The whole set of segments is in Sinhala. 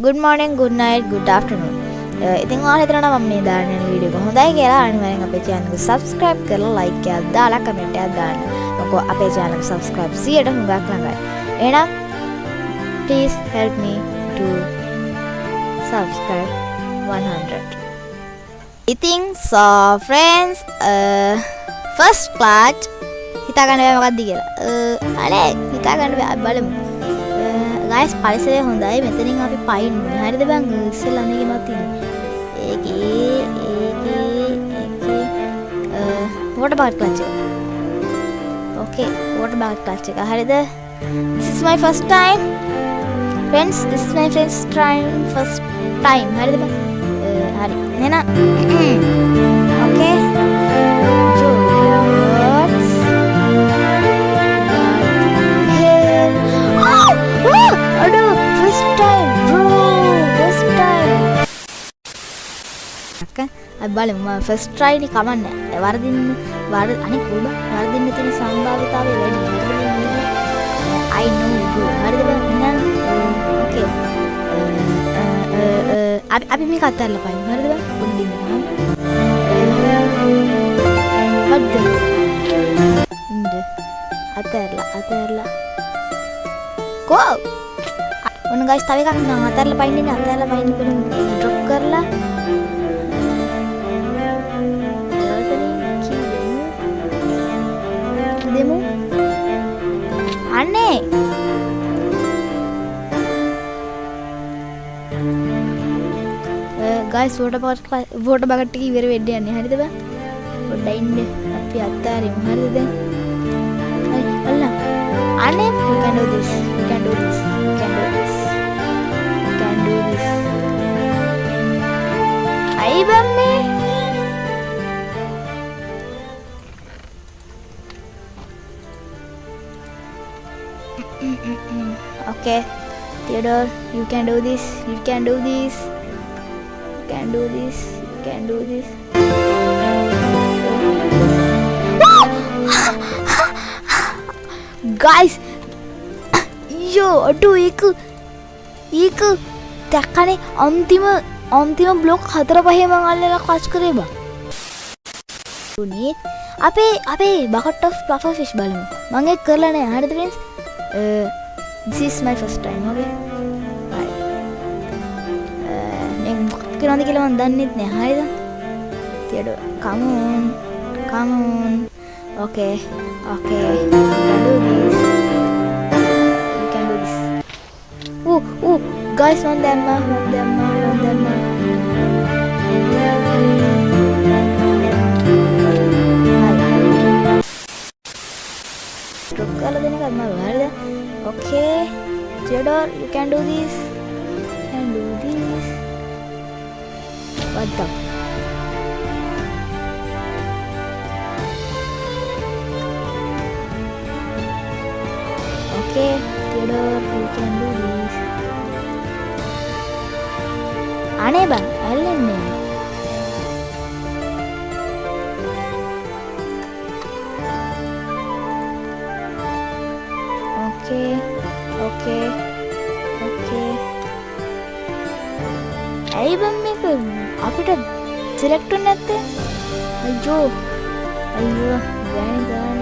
good morning, good night, good afternoon. ඉතින් ඔයාලා හිතනවා මම මේ දාන්න යන වීඩියෝ එක හොඳයි කියලා අනිවාර්යෙන් අපේ channel එක subscribe කරලා like එකක් දාලා comment එකක් දාන්න. මොකද අපේ channel එක subscribe 100ට හුඟක් ළඟයි. එහෙනම් please help me to subscribe 100. ඉතින් so friends first class හිතා ගන්න බෑ මොකක්ද කියලා. අනේ හිතා ගන්න බෑ බලමු. guys පරිසරය හොඳයි මෙතනින් අපි පයින් මුනේ හරිද බං ඉස්සෙල්ලා මේකේ මත ඉන්නේ ඒකේ water bag clutch එක okay water bag clutch එක හරිද this is my first time friends this is my first time හරිද බං හරි එහෙනම් okay බලමු මම ෆස්ට් try එක කමන්නේ වරදින්න අනේ කොහොම වරදින්න තියෙන සම්භාවිතාවය වැඩි I know you හරිද බං එහෙනම් okay අපි මේක අතහැරලා පයින් හරිද බං පොඩ්ඩින් හරිද ඉන්න අතහැරලා go ඔන්න guys තව එකක් නම් අතහැරලා පයින් ඉන්න බලමු drop කරලා අනේ guys water bucket එක ඉවර වෙන්න යන්නේ හරිද බං පොඩ්ඩක් ඉන්න අපි අත්තාරිමු හරිද දැන් හරි අල්ලා අනේ we can do this අයි බම් මේ okay Theodore you can do this guys yo අඩු ඒක දැක්කනේ අන්තිම බ්ලොක් 4-5 මං අල්ලලා කච් කරේ බා උනේ අපේ bucket of puffer fish බලමු මං ඒක කරලා නැහැ හරිද friends this is my first time okay right මේ මොකක්ද කියලාද කියලා මම දන්නෙත් නෑ හරිද තියඩ come on okay you can do this guys on them drop කරලා දෙන එකක් මම හරිද okay Theodore you can do this what the okay Theodore you can do this අනේ බං ඇල්ලන්නේ okay ඇයි බම් මේක අපිට සිලෙක්ට් වෙන්නේ නැත්තේ අයියෝ ගාන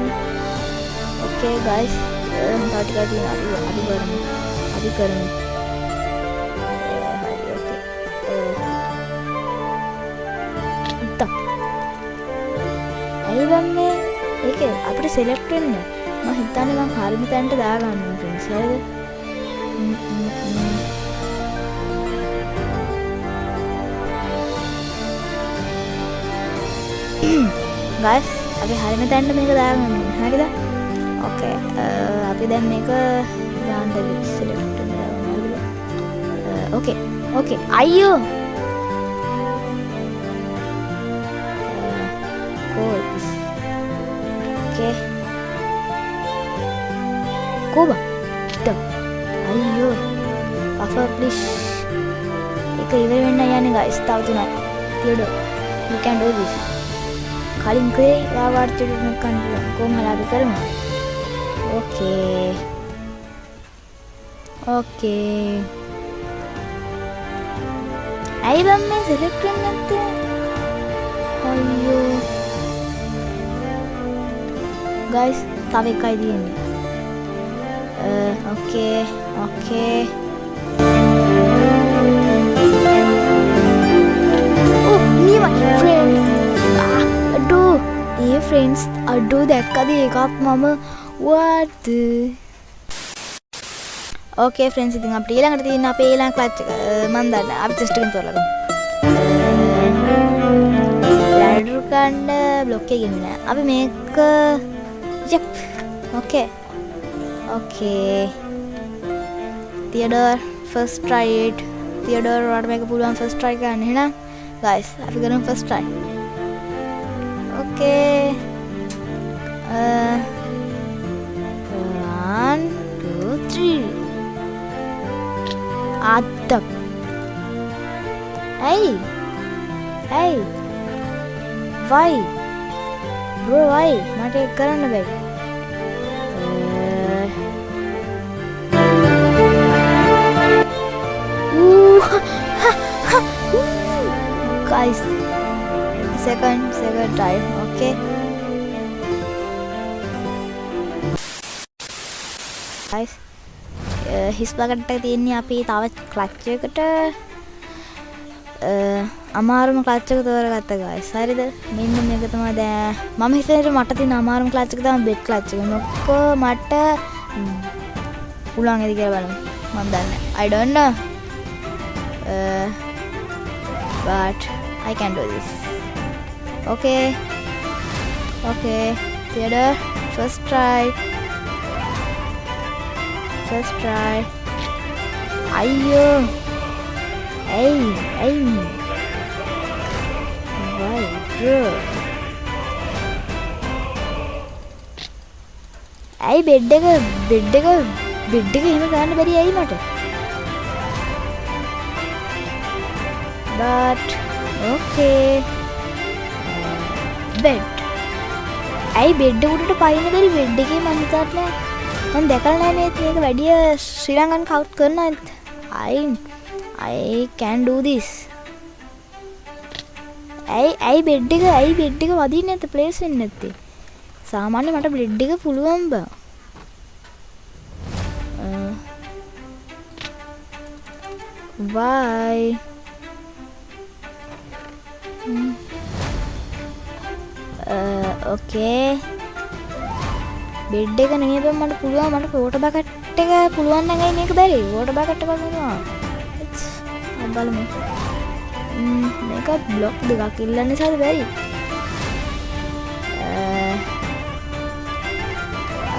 okay guys තව ටිකක් තියෙනවා අපි කරමු හරි okay ඇයි බම් මේ ඒක අපිට සිලෙක්ට් වෙන්නේ මම හිතන්නේ මම හරිම තැනට දාගන්න ඕන friends හරිද guys අපි හරිම තැනට මේක දාගන්න ඕන හරිද okay අපි දැන් මේක දාන්න select කරනවා හරිද okay අයියෝ okay Koba අයියෝ puffer fish එක ඉවර වෙන්න යන්නේ guys තව තුනයි Theodore you can do this කලින් කරේ වාවාට චුට්ටක් කන්න පුළුවන් කොහොම හරි අපි කරමු okay ඇයි බම් මේ select වෙන්නේ නැත්තේ? අයියෝ. guys තව එකයි තියෙන්නේ. okay. friends aduh ඒ friends අඩෝ දැක්කද එකක් මම what okay friends ඉතින් අපිට ඊළඟට තියෙන අපේ ඊළඟ ක්ලච් එක මම දන්නවා අපි ටෙස්ට් එකෙන් තෝරලා ගමු ලැඩර් කන්න බ්ලොක් එකේ ගෙන්නේ නැහැ අපි මේක yep okay Theodore first try it Theodore ඔයාලට මේක පුළුවන් first try කරන්න එහෙනම් guys අපි කරමු first try okay 1 2 3 අත්තක් hey why bro why මට ඒක කරන්න බැරි guys second time okay guys his bucket එක තියෙන්නේ අපි තව ක්ලච් එකට අමාරුම ක්ලච් එක තෝරගත්තා guys හරිද මෙන්න මේක තමයි දැන් මම හිතන්නේ මට තියෙන අමාරුම ක්ලච් එක තමයි බෙඩ් ක්ලච් එක මොකෝ මට පුළුවන් ඇති කියලා බලමු මම දන්නේ I don't know but I can do this okay Theodore first try ayyo hey why bro ay bed එක එහෙම ගන්න බැරි ඇයි මට but okay bed ඇයි බෙඩ් උඩට පයින්න බැරි බෙඩ් එකේ මම හිතන්නේ මම දැකලා නැහැ මේක වැඩි ශ්‍රී ලංකන් කවුට් කරනවා I can do this ඇයි බෙඩ් එක වදින්නේ නැත්තේ ප්ලේස් වෙන්නේ නැත්තේ සාමාන්‍ය මට බෙඩ් එක පුළුවන් බා why okay බෙඩ් එක නෙමෙයි මට පුළුවන් මට වෝටර් බකට් එක පුළුවන් නම් ඇයි මේක බැරි වෝටර් බකට් එක බලනවා බලමු මේක බ්ලොක් දෙකක් ඉල්ලන්න ඉස්සරද බැරි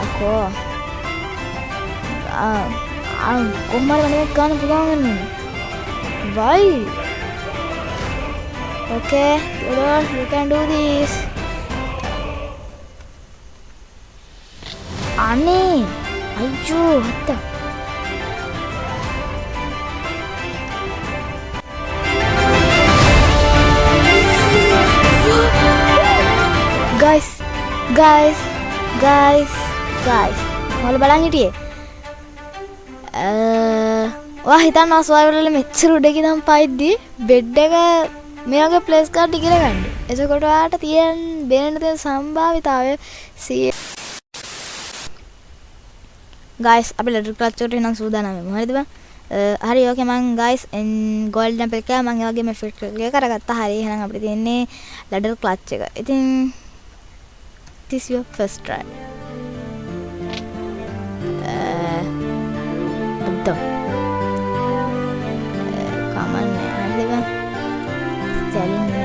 අකෝ කොහමද මට ගන්න පුළුවන් වෙන්නේ why okay you can do this අනේ අයියෝ හත්ත guys ඔයාලා බලන් හිටියේ ඔයා හිතන්නවා සර්වර් වල මෙච්චර උඩ ඉඳන් පයිද්දි බෙඩ් එක මේ වගේ ප්ලේස් කාඩ් ඉගෙන ගන්න. එතකොට ඔයාලට තියෙන සම්භාවිතාවය 100 guys අපි ලෙටර් ක්ලච් එකට එනම් සූදානම් වෙමු. හරිද බං? හරි ඕකේ මං guys ගෝල්ඩ් නැප් එක මං ඒ වගේම ෆිල්ටර් එක කරගත්තා. හරි එහෙනම් අපිට තියෙන්නේ ලෙටර් ක්ලච් එක. ඉතින් this your first try. Come on, hariද බං? telling me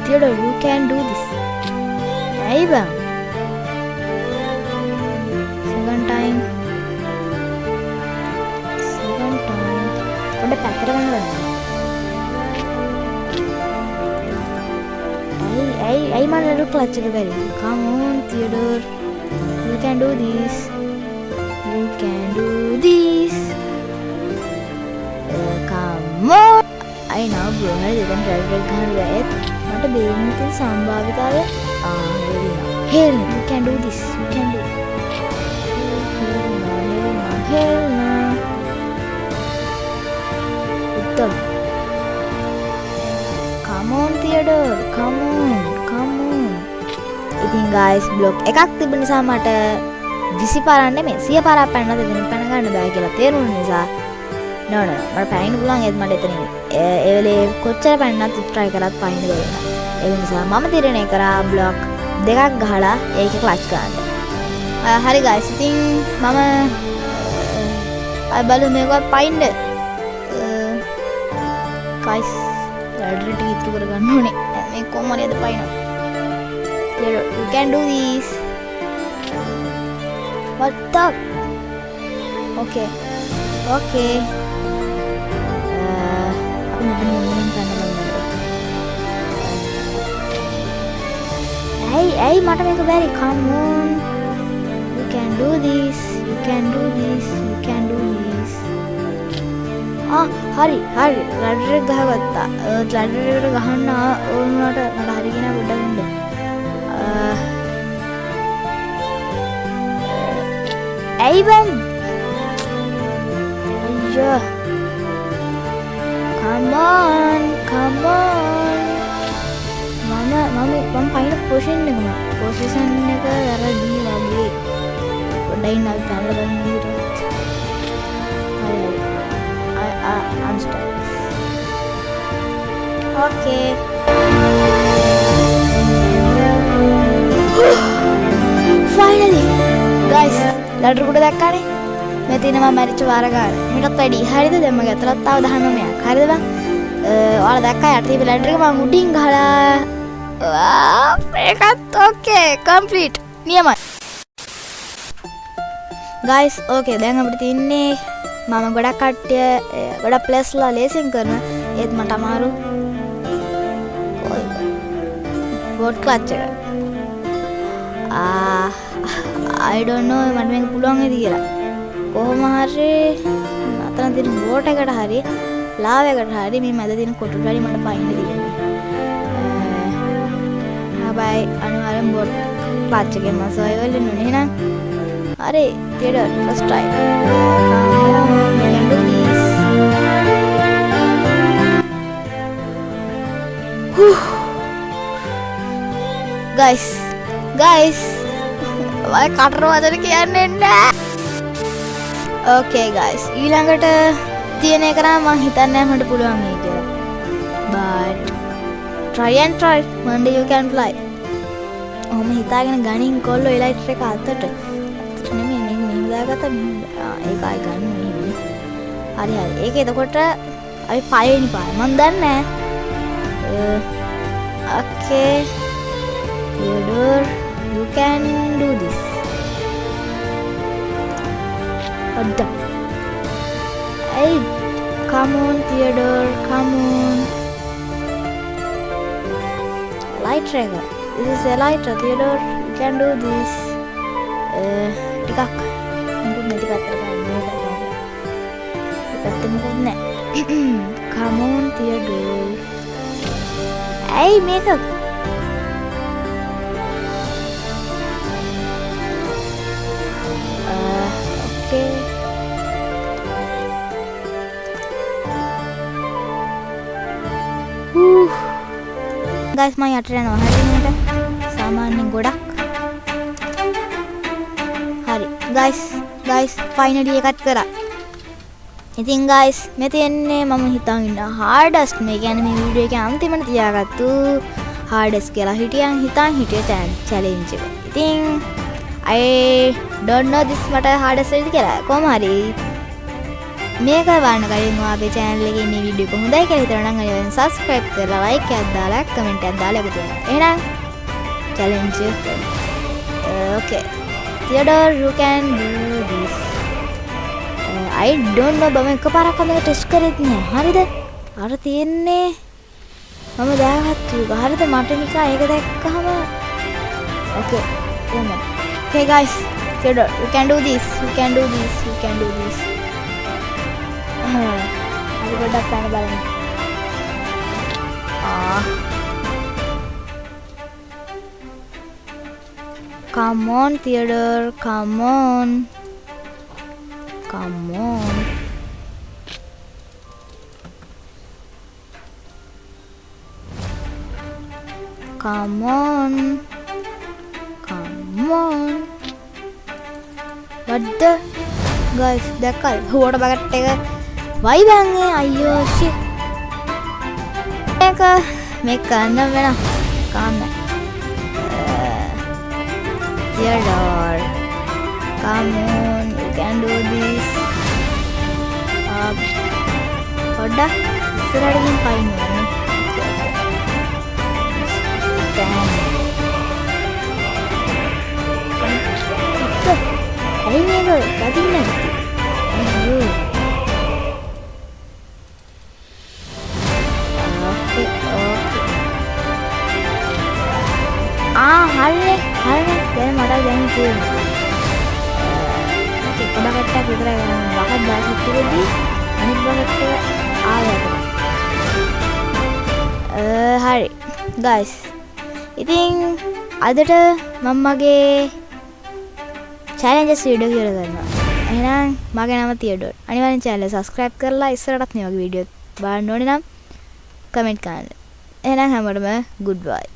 Theodore you can do this ඇයි බං second time පොඩ්ඩක් පැත්තට ගන්න ඇයි මම ලඩු ක්ලච් එක බැරි come on Theodore you can do this come on I know bro හරි දැන් ඩ්‍රයිවර් ගන්න බෑ මට බේන්න තියෙන සම්භාවිතාවය hell you can do this hell no උත්තර on Theodore, come on. ඉතින් guys block එකක් තිබෙන නිසා මට 20 පාරක් නෙමෙයි 100 පාරක් පැනනද එතනින් පැන ගන්න බෑ කියලා තේරුණ නිසා no මට පැනින්න පුළුවන් ඒත් මට එතනින් ඒ වෙලේ කොච්චර පැනනත් try කරත් පයින්න බැරි වුණා. ඒ නිසා මම තීරණය කරා block දෙකක් ගහලා ඒකේ clutch ගන්න. හරි guys ඉතින් මම බලමු මේකවත් පයින්න. guys ladder ටික ඉතුරු කරගන්න ඕනේ. මේ කොහොම හරි අද පයින්නවා. You can do this. What the? Okay. Aku nak ngomongin tanah benda. Hey, mata mereka very come on. You can do this. You can do this. You can do this. hari. Ladder gahagatta. Ladder gahanna ඕනට මට හරි කියන පොඩ්ඩක් ඉන්න. ඇයි බං අයියෝ come on මම පයින් පොසිෂන් එක වැරදි වගේ පොඩ්ඩයි නල් ගන්න බලන්න විදිහට හරි unstuck okay finally guys ladder උඩ දැක්කානේ මේ තියෙන මම මැරිච්ච වාර ගන්න මේකත් වැඩි හරියද දැන් මගේ අතලත් තාම 19ක් හරියද බං ඔයාලා දැක්කා යට තිබ්බ ladder එක මම උඩින් ගහලා මේකත් okay complete නියමයි guys okay දැන් අපිට තියන්නේ මම ගොඩක් කට්ටිය ගොඩක් ප්ලස්ලා ලේසින් කරන ඒත් මට අමාරු බෝඩ් ක්ලච් එක I don't know මට මේක පුළුවන් වෙයිද කියලා. කොහොම හරි අතන තියෙන බෝට් එකට හරි ලාව් එකට හරි මේ මැද තියෙන කොටුට හරි මට පයින්න තියෙන්නේ. හැබැයි අනිවාර්යෙන් බෝට් ක්ලච් එකෙන් මම සර්වයිවල් වෙන්න ඕනේ එහෙනම්. හරි Theodore first try. Guys ඔය කටර වදන කියන්නේ නැහැ. Okay guys ඊළඟට තියෙන එක නම් මම හිතන්නේ මට පුළුවන් මේ කියලා. But try one day you can fly. ඔහොම හිතාගෙන ගණින් කොල්ලෝ එලයිට් එක අතට. නෙමෙයි මෙහෙම දාගත්තා ඒක ආයි ගන්න මෙහෙම. හරි. ඒක එතකොට අපි පළවෙනි පාර මම දන්නේ නැහැ. Okay Theodore you can do this. What the? Hey, come on Theodore, come on. Light trigger. This is a lighter Theodore. You can do this. Tikak. Mungkin nanti kata kan. Come on Theodore. Hey, makeup. Okay. Guys, මම යට යනවා. හරියට සාමාන්‍යයෙන් ගොඩක්. හරි. Guys, finally එකත් කරා. ඉතින් guys, මේ තියන්නේ මම හිතන් ඉන්න hardest මේ කියන්නේ මේ වීඩියෝ එකේ අන්තිමට තියාගත්තු hardest කියලා හිටිය challenge එක. ඉතින් I don't know this මට hardest වෙයිද කියලා. කොහොම හරි මේක බලන්න කලින් ඔයාගේ channel එකේ මේ වීඩියෝ එක හොඳයි කියලා හිතනවා නම් අනිවාර්යෙන් subscribe කරලා like එකක් දාලා comment එකක් දාලා එකතු වෙන්න. එහෙනම් challenge එක. Okay. Theodore you can do this. I don't know බම එකපාරක් මේක ටෙස්ට් කරෙත් නෑ. හරිද? අර තියෙන්නේ මම දාගත්තු එක. හරිද? මට නිකන් ඒක දැක්කහම okay. කොහොමද? Okay guys, Theodore, you can do this. You can do this. You can do this. Aku udah plan banget. Come on, Theodore. Come on. Come on. come on. What the? Guys, දැක්කද? water bucket එක වයි බංගේ අයියෝ shit. මේක කරන්න වෙනවා. calm down. Dear Lord, come on, you can do this. පොඩ්ඩක් ඉස්සරහට ගිහින් පයින් යන්න. ඇයි මේක වදින්නේ? අයියෝ. ඕකේ. හරිනේ. දැන් මට දැන් තියෙනවා. ඒක පොඩකට විතරයි ගන්න. වහක් දාලා ඉතිරෙදි අනිත් වහකට ආයෙත්. හරි. guys. ඉතින් අදට මම මගේ challenges video කියලා කරනවා. එහෙනම් මගේ නම තියඩෝර්. අනිවාර්යෙන් channel එක subscribe කරලා ඉස්සරහටත් මේ වගේ වීඩියෝ බලන්න ඕනේ නම් comment කරන්න. එහෙනම් හැමෝටම goodbye.